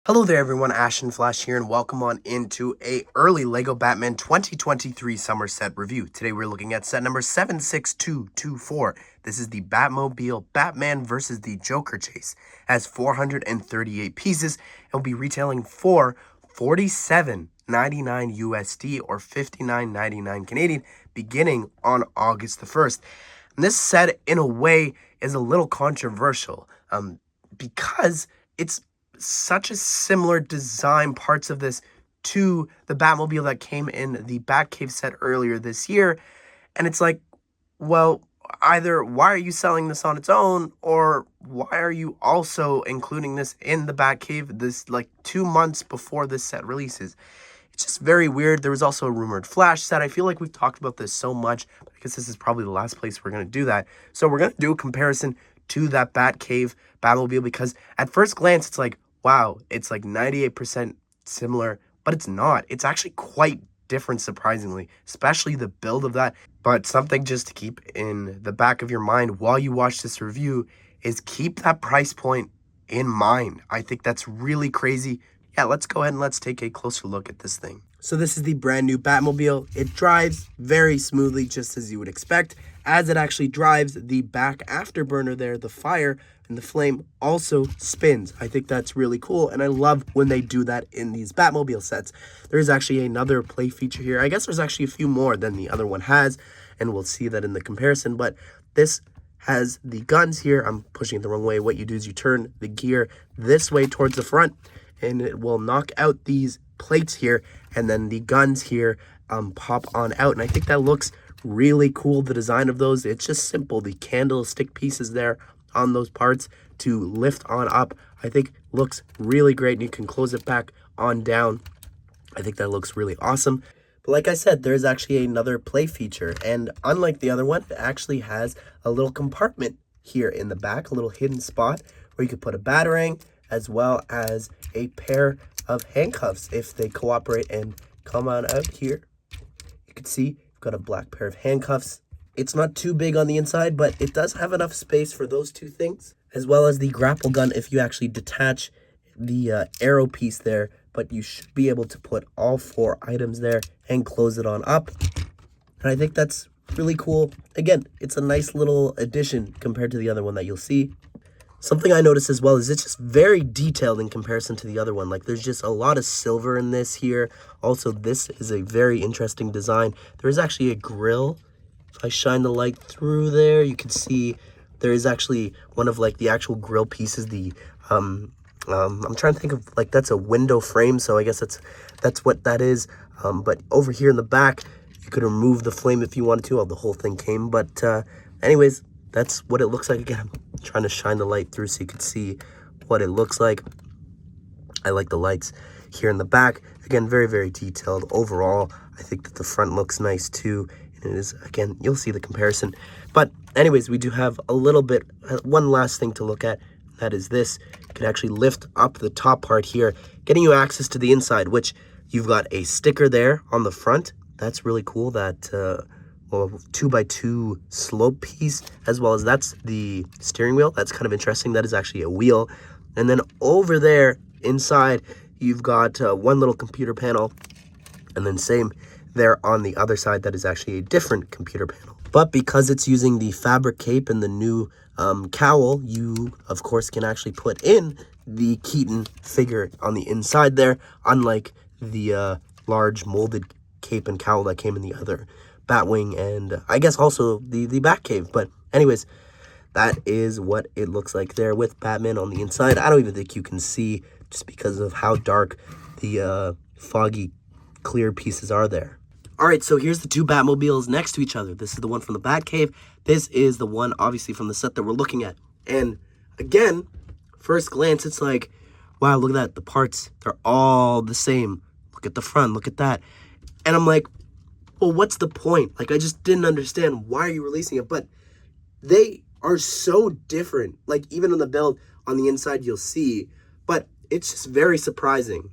Hello there everyone, Ashnflash here, and welcome on into a early LEGO Batman 2023 summer set review. Today we're looking at set number 76224. This is the Batmobile Batman versus the Joker chase. It has 438 pieces and will be retailing for $47.99 USD or $59.99 Canadian beginning on August the 1st. And this set, in a way, is a little controversial because it's such a similar design, parts of this, to the Batmobile that came in the Batcave set earlier this year. And it's like, well, either why are you selling this on its own, or why are you also including this in the Batcave this like 2 months before this set releases? It's just very weird. There was also a rumored Flash set. I feel like we've talked about this so much, but I guess this is probably the last place we're going to do that. So we're going to do a comparison to that Batcave Batmobile, because at first glance, it's like, wow, it's like 98% similar, but it's not. It's actually quite different, surprisingly, especially the build of that. But something just to keep in the back of your mind while you watch this review is keep that price point in mind. I think that's really crazy. Yeah, let's go ahead and let's take a closer look at this thing. So this is the brand new Batmobile. It drives very smoothly, just as you would expect, as it actually drives the back afterburner there, the fire, and the flame also spins. I think that's really cool, and I love when they do that in these Batmobile sets. There's actually another play feature here. I guess there's actually a few more than the other one has, and we'll see that in the comparison, but this has the guns here. I'm pushing it the wrong way. What you do is you turn the gear this way towards the front, and it will knock out these plates here, and then the guns here pop on out. And I think that looks really cool, the design of those. It's just simple. The candlestick pieces there on those parts to lift on up, I think looks really great, and you can close it back on down. I think that looks really awesome. But like I said, there's actually another play feature, and unlike the other one, it actually has a little compartment here in the back, a little hidden spot where you could put a batarang as well as a pair of handcuffs if they cooperate and come on out here. You can see you've got a black pair of handcuffs. It's not too big on the inside, but it does have enough space for those two things, as well as the grapple gun if you actually detach the arrow piece there. But you should be able to put all 4 items there and close it on up. And I think that's really cool. Again, it's a nice little addition compared to the other one that you'll see. Something I noticed as well is it's just very detailed in comparison to the other one. Like, there's just a lot of silver in this here. Also, this is a very interesting design. There is actually a grill. If I shine the light through there, you can see there is actually one of like the actual grill pieces. The I'm trying to think of, like, that's a window frame, so I guess that's what that is. But over here in the back, you could remove the flame if you wanted to. The whole thing came, but anyways, that's what it looks like. Again, I'm trying to shine the light through so you can see what it looks like. I like the lights here in the back. Again, very, very detailed. Overall, I think that the front looks nice too. And it is, again, you'll see the comparison. But anyways, we do have a little bit, one last thing to look at. That is this. You can actually lift up the top part here, getting you access to the inside, which you've got a sticker there on the front. That's really cool. That 2x2 slope piece, as well as that's the steering wheel. That's kind of interesting. That is actually a wheel. And then over there inside, you've got one little computer panel, and then same there on the other side, that is actually a different computer panel. But because it's using the fabric cape and the new cowl, you of course can actually put in the Keaton figure on the inside there, unlike the large molded cape and cowl that came in the other Batwing, and I guess also the Batcave. But anyways, that is what it looks like there with Batman on the inside. I don't even think you can see, just because of how dark the foggy clear pieces are there. All right, so here's the two Batmobiles next to each other. This is the one from the Batcave. This is the one, obviously, from the set that we're looking at. And again, first glance, it's like, wow, look at that. The parts, they're all the same. Look at the front, look at that. And I'm like, well, what's the point? Like, I just didn't understand, why are you releasing it? But they are so different. Like, even on the build, on the inside, you'll see. But it's just very surprising.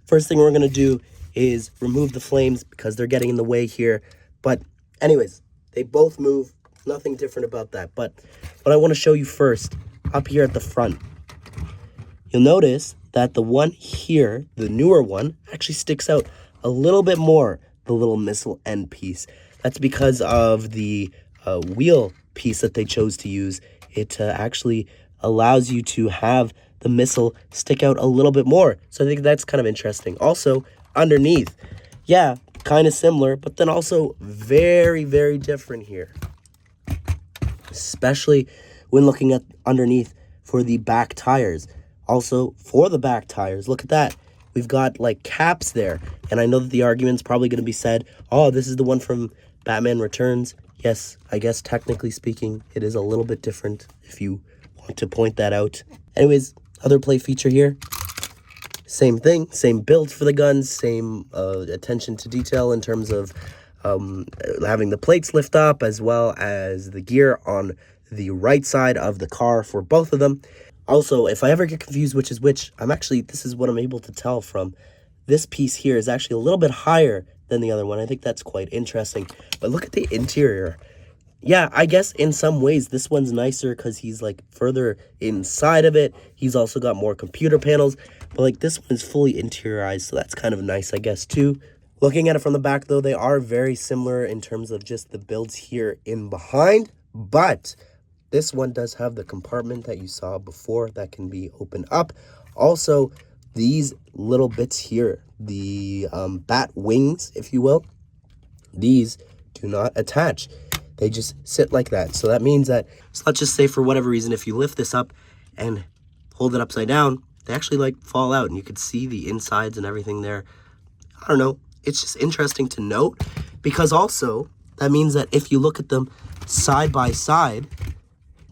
First thing we're going to do is remove the flames because they're getting in the way here. But anyways, they both move. Nothing different about that. But what I want to show you first, up here at the front, you'll notice that the one here, the newer one, actually sticks out a little bit more, the little missile end piece. That's because of the wheel piece that they chose to use. It actually allows you to have the missile stick out a little bit more. So I think that's kind of interesting. Also, underneath, yeah, kind of similar, but then also very, very different here. Especially when looking at underneath for the back tires. Also, for the back tires, look at that. We've got like caps there. And I know that the argument's probably going to be said, oh, this is the one from Batman Returns. Yes, I guess technically speaking, it is a little bit different if you want to point that out. Anyways, other play feature here. Same thing, same build for the guns, same attention to detail in terms of having the plates lift up, as well as the gear on the right side of the car for both of them. Also, if I ever get confused which is which, this is what I'm able to tell from this piece here is actually a little bit higher than the other one. I think that's quite interesting. But look at the interior. Yeah, I guess in some ways this one's nicer because he's like further inside of it. He's also got more computer panels, but like this one is fully interiorized, so that's kind of nice, I guess, too. Looking at it from the back, though, they are very similar in terms of just the builds here in behind, but this one does have the compartment that you saw before that can be opened up. Also, these little bits here, the bat wings, if you will, these do not attach. They just sit like that. So that means that, so let's just say for whatever reason, if you lift this up and hold it upside down, they actually like fall out and you could see the insides and everything there. I don't know. It's just interesting to note because also that means that if you look at them side by side,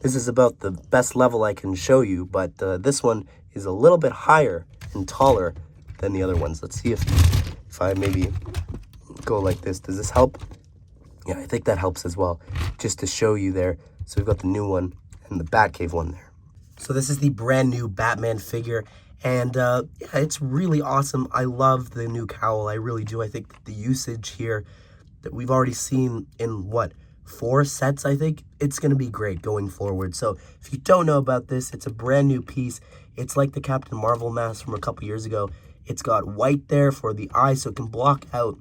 this is about the best level I can show you, but this one is a little bit higher and taller than the other ones. Let's see if I maybe go like this. Does this help? Yeah, I think that helps as well, just to show you there. So we've got the new one and the Batcave one there. So this is the brand new Batman figure, and yeah, it's really awesome. I love the new cowl, I really do. I think that the usage here that we've already seen in, what, 4 sets, I think, it's going to be great going forward. So if you don't know about this, it's a brand new piece. It's like the Captain Marvel mask from a couple years ago. It's got white there for the eye, so it can block out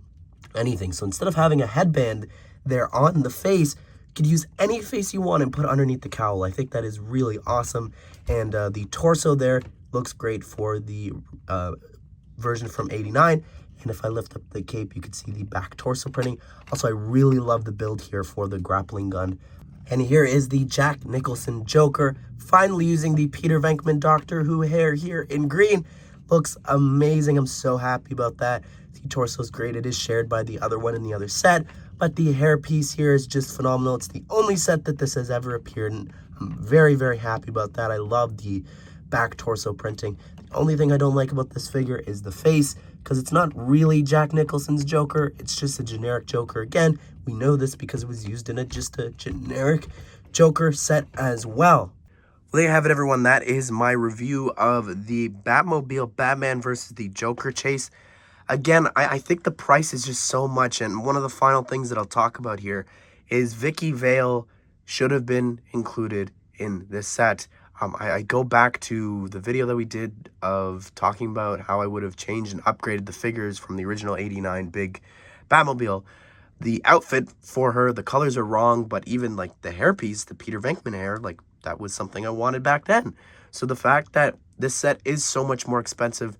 anything. So instead of having a headband there on the face, you could use any face you want and put underneath the cowl. I think that is really awesome. And the torso there looks great for the version from '89. And if I lift up the cape, you can see the back torso printing. Also, I really love the build here for the grappling gun. And here is the Jack Nicholson Joker, finally using the Peter Venkman Doctor Who hair here in green. Looks amazing. I'm so happy about that. The torso is great. It is shared by the other one in the other set, but the hair piece here is just phenomenal. It's the only set that this has ever appeared in. I'm very, very happy about that. I love the back torso printing. The only thing I don't like about this figure is the face, because it's not really Jack Nicholson's Joker. It's just a generic Joker. Again, we know this because it was used in just a generic Joker set as well. Well, there you have it, everyone. That is my review of the Batmobile Batman versus the Joker chase. Again, I think the price is just so much, and one of the final things that I'll talk about here is Vicki Vale should have been included in this set. I go back to the video that we did of talking about how I would have changed and upgraded the figures from the original '89 big Batmobile. The outfit for her, the colors are wrong, but even like the hairpiece, the Peter Venkman hair, like that was something I wanted back then. So the fact that this set is so much more expensive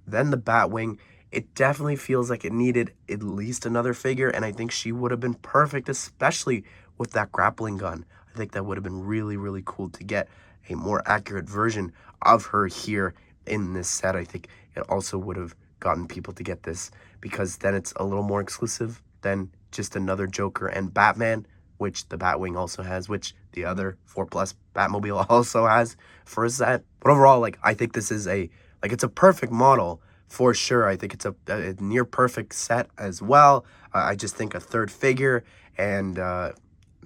than the Batwing, it definitely feels like it needed at least another figure, and I think she would have been perfect, especially with that grappling gun. I think that would have been really, really cool to get a more accurate version of her here in this set. I think it also would have gotten people to get this, because then it's a little more exclusive than just another Joker and Batman, which the Batwing also has, which the other 4+ Batmobile also has for a set. But overall, like, I think this is it's a perfect model for sure. I think it's a near perfect set as well. I just think a third figure and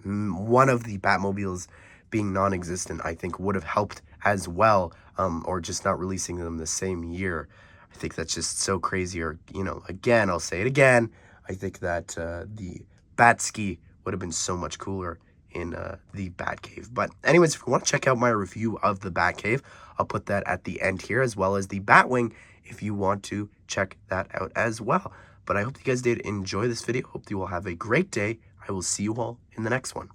one of the Batmobiles being non-existent, I think would have helped as well, or just not releasing them the same year. I think that's just so crazy. Or, again, I'll say it again, I think that the Batski would have been so much cooler in the Batcave. But anyways, if you want to check out my review of the Batcave, I'll put that at the end here, as well as the Batwing if you want to check that out as well. But I hope you guys did enjoy this video. Hope you all have a great day. I will see you all in the next one.